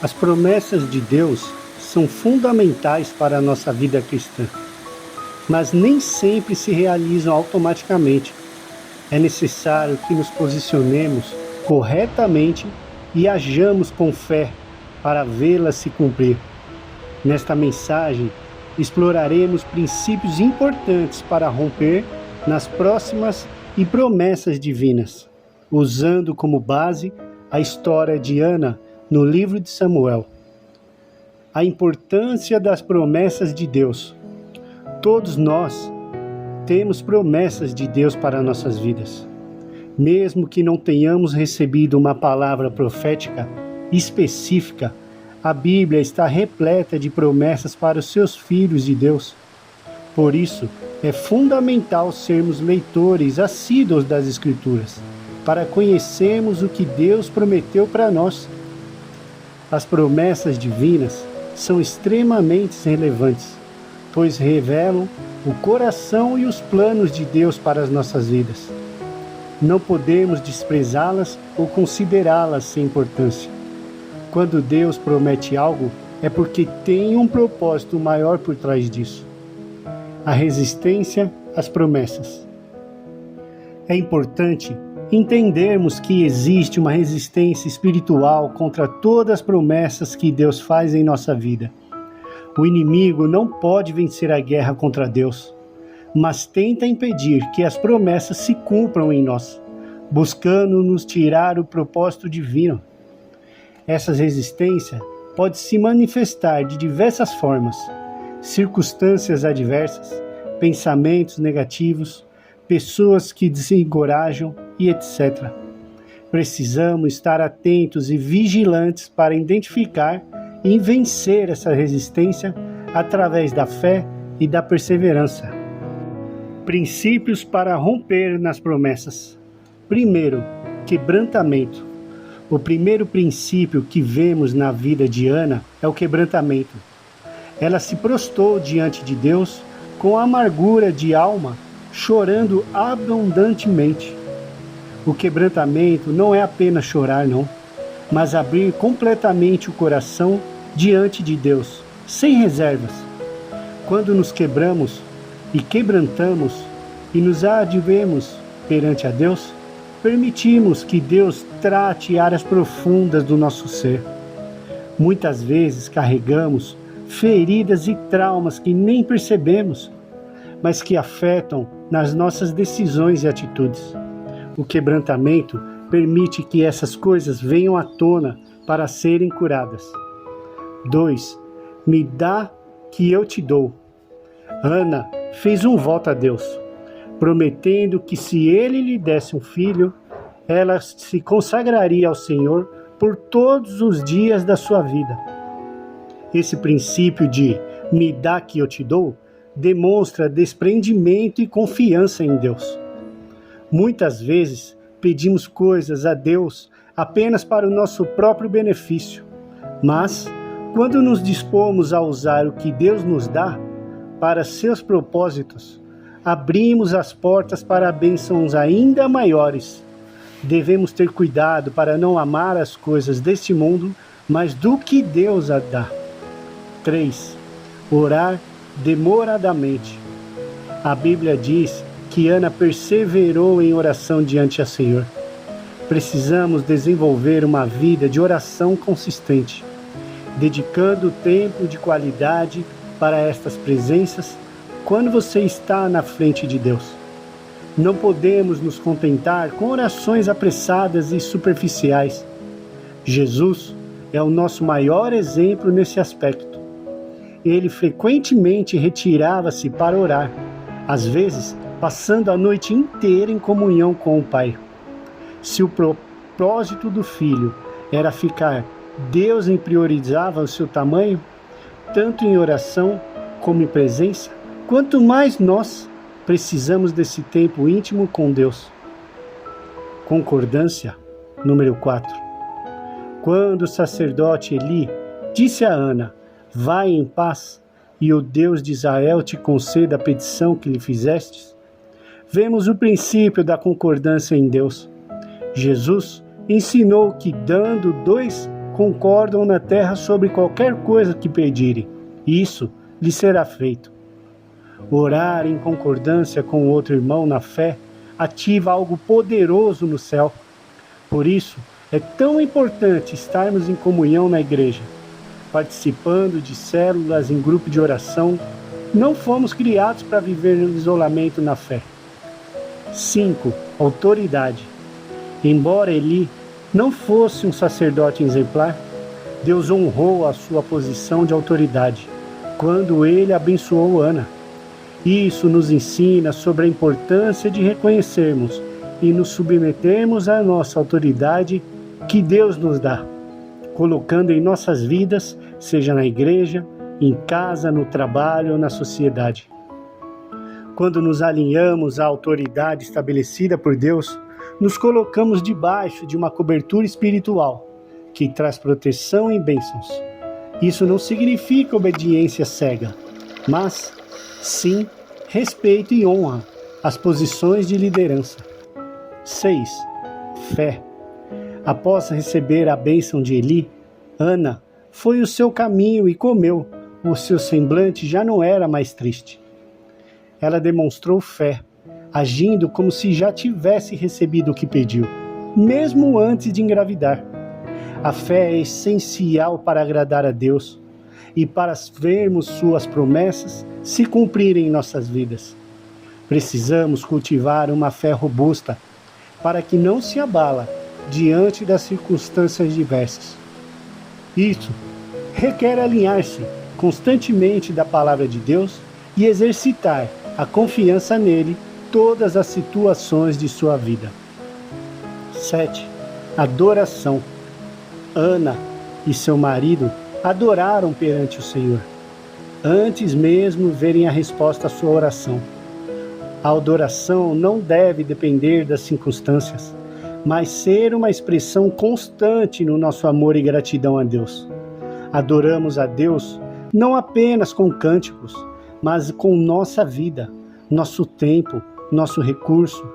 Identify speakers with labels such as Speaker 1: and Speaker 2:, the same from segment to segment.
Speaker 1: As promessas de Deus são fundamentais para a nossa vida cristã, mas nem sempre se realizam automaticamente. É necessário que nos posicionemos corretamente e hajamos com fé para vê-las se cumprir. Nesta mensagem, exploraremos princípios importantes para romper nas próximas e promessas divinas, usando como base a história de Ana no livro de Samuel. A importância das promessas de Deus. Todos nós temos promessas de Deus para nossas vidas. Mesmo que não tenhamos recebido uma palavra profética específica, a Bíblia está repleta de promessas para os seus filhos de Deus. Por isso, é fundamental sermos leitores assíduos das Escrituras, para conhecermos o que Deus prometeu para nós. As promessas divinas são extremamente relevantes, pois revelam o coração e os planos de Deus para as nossas vidas. Não podemos desprezá-las ou considerá-las sem importância. Quando Deus promete algo, é porque tem um propósito maior por trás disso. A resistência às promessas. É importante entendermos que existe uma resistência espiritual contra todas as promessas que Deus faz em nossa vida. O inimigo não pode vencer a guerra contra Deus, mas tenta impedir que as promessas se cumpram em nós, buscando nos tirar o propósito divino. Essa resistência pode se manifestar de diversas formas: circunstâncias adversas, pensamentos negativos, pessoas que desencorajam e etc. Precisamos estar atentos e vigilantes para identificar e vencer essa resistência através da fé e da perseverança. Princípios para romper nas promessas. Primeiro, quebrantamento. O primeiro princípio que vemos na vida de Ana é o quebrantamento. Ela se prostrou diante de Deus com amargura de alma, chorando abundantemente. O quebrantamento não é apenas chorar, não, mas abrir completamente o coração diante de Deus, sem reservas. Quando nos quebramos e quebrantamos e nos advemos perante a Deus, permitimos que Deus trate áreas profundas do nosso ser. Muitas vezes carregamos feridas e traumas que nem percebemos, mas que afetam nas nossas decisões e atitudes. O quebrantamento permite que essas coisas venham à tona para serem curadas. 2. Me dá que eu te dou. Ana fez um voto a Deus, prometendo que se ele lhe desse um filho, ela se consagraria ao Senhor por todos os dias da sua vida. Esse princípio de me dá que eu te dou demonstra desprendimento e confiança em Deus. Muitas vezes pedimos coisas a Deus apenas para o nosso próprio benefício, mas quando nos dispomos a usar o que Deus nos dá para seus propósitos, abrimos as portas para bênçãos ainda maiores. Devemos ter cuidado para não amar as coisas deste mundo, mas do que Deus a dá. 3. Orar demoradamente. A Bíblia diz que Ana perseverou em oração diante do Senhor. Precisamos desenvolver uma vida de oração consistente, dedicando tempo de qualidade para estas presenças quando você está na frente de Deus. Não podemos nos contentar com orações apressadas e superficiais. Jesus é o nosso maior exemplo nesse aspecto. Ele frequentemente retirava-se para orar, às vezes passando a noite inteira em comunhão com o Pai. Se o propósito do Filho era ficar, Deus priorizava o seu tamanho, tanto em oração como em presença, quanto mais nós precisamos desse tempo íntimo com Deus. Concordância, número 4. Quando o sacerdote Eli disse a Ana: vai em paz, e o Deus de Israel te conceda a petição que lhe fizestes, vemos o princípio da concordância em Deus. Jesus ensinou que dando 2 concordam na terra sobre qualquer coisa que pedirem. Isso lhe será feito. Orar em concordância com outro irmão na fé ativa algo poderoso no céu. Por isso, é tão importante estarmos em comunhão na igreja, participando de células em grupo de oração. Não fomos criados para viver no isolamento na fé. 5. Autoridade. Embora Eli não fosse um sacerdote exemplar, Deus honrou a sua posição de autoridade quando ele abençoou Ana. Isso nos ensina sobre a importância de reconhecermos e nos submetermos à nossa autoridade que Deus nos dá, colocando em nossas vidas, seja na igreja, em casa, no trabalho ou na sociedade. Quando nos alinhamos à autoridade estabelecida por Deus, nos colocamos debaixo de uma cobertura espiritual que traz proteção e bênçãos. Isso não significa obediência cega, mas sim respeito e honra às posições de liderança. 6. Fé. Após receber a bênção de Eli, Ana foi o seu caminho e comeu. O seu semblante já não era mais triste. Ela demonstrou fé, agindo como se já tivesse recebido o que pediu, mesmo antes de engravidar. A fé é essencial para agradar a Deus e para vermos suas promessas se cumprirem em nossas vidas. Precisamos cultivar uma fé robusta para que não se abala diante das circunstâncias diversas. Isso requer alinhar-se constantemente da palavra de Deus e exercitar a confiança nele todas as situações de sua vida. 7. Adoração. Ana e seu marido adoraram perante o Senhor, antes mesmo verem a resposta à sua oração. A adoração não deve depender das circunstâncias, mas ser uma expressão constante no nosso amor e gratidão a Deus. Adoramos a Deus não apenas com cânticos, mas com nossa vida, nosso tempo, nosso recurso.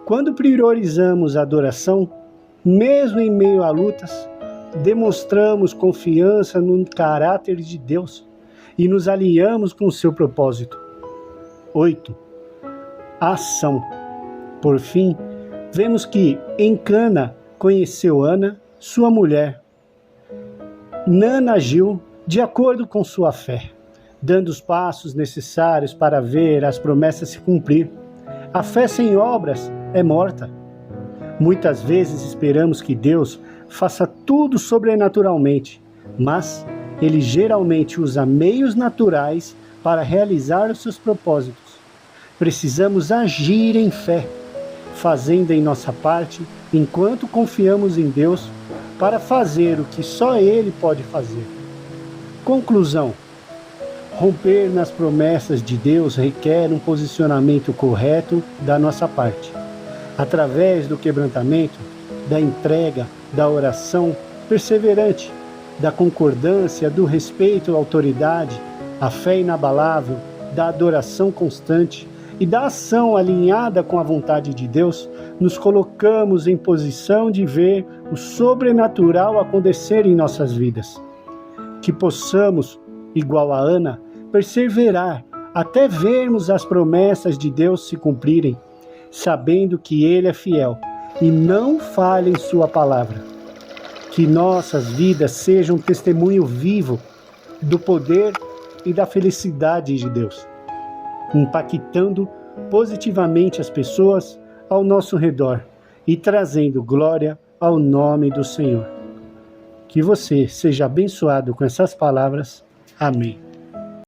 Speaker 1: Quando priorizamos a adoração, mesmo em meio a lutas, demonstramos confiança no caráter de Deus e nos alinhamos com o seu propósito. 8. Ação. Por fim, vemos que Encana conheceu Ana, sua mulher. Nana agiu de acordo com sua fé, dando os passos necessários para ver as promessas se cumprir. A fé sem obras é morta. Muitas vezes esperamos que Deus faça tudo sobrenaturalmente, mas Ele geralmente usa meios naturais para realizar os seus propósitos. Precisamos agir em fé, fazendo em nossa parte enquanto confiamos em Deus para fazer o que só Ele pode fazer. Conclusão: romper nas promessas de Deus requer um posicionamento correto da nossa parte. Através do quebrantamento, da entrega, da oração perseverante, da concordância, do respeito à autoridade, a fé inabalável, da adoração constante e da ação alinhada com a vontade de Deus, nos colocamos em posição de ver o sobrenatural acontecer em nossas vidas. Que possamos, igual a Ana, perseverar até vermos as promessas de Deus se cumprirem, sabendo que Ele é fiel e não falha em sua palavra. Que nossas vidas sejam um testemunho vivo do poder e da felicidade de Deus, impactando positivamente as pessoas ao nosso redor e trazendo glória ao nome do Senhor. Que você seja abençoado com essas palavras. Amém.